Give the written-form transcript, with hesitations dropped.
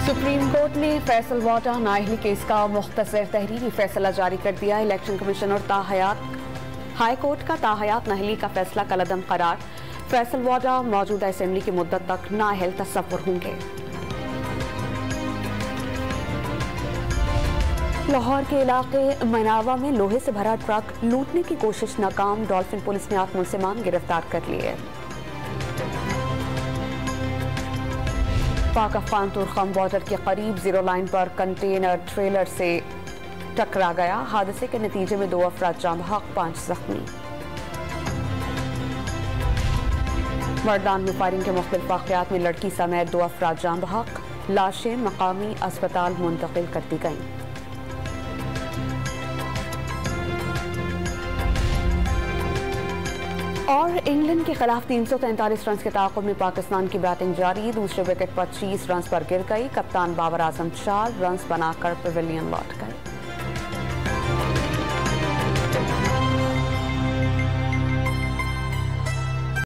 Supreme court ने फैसल वाडा नाअहली case का मुख्तसर तहरीरी फैसला जारी कर दिया। इलेक्शन कमीशन और हाई कोर्ट का ताहयात नाअहली का फैसला कलअदम करार। फैसल वाडा मौजूदा असेंबली की मुद्दत तक नाअहल तस्वुर होंगे। लाहौर के इलाके मनावा में लोहे से भरा ट्रक लूटने की कोशिश नाकाम। डॉल्फिन पुलिस ने 8 मुलजिमान गिरफ्तार कर लिए। पाक अफगान तुर्खम बॉर्डर के करीब जीरो लाइन पर कंटेनर ट्रेलर से टकरा गया। हादसे के नतीजे में 2 अफराद जाँ बहक, 5 जख्मी। मर्दान में फायरिंग के मुख्तलिफ वाक़यात में लड़की समेत 2 अफराद जाँ बहक। लाशें मकामी अस्पताल मुंतकिल कर दी गईं। और इंग्लैंड के खिलाफ 343 रन के ताक़ुब में पाकिस्तान की बैटिंग जारी। दूसरे विकेट पर 25 रन पर गिर गई। कप्तान बाबर आजम 4 रन बनाकर पवेलियन लौट गए।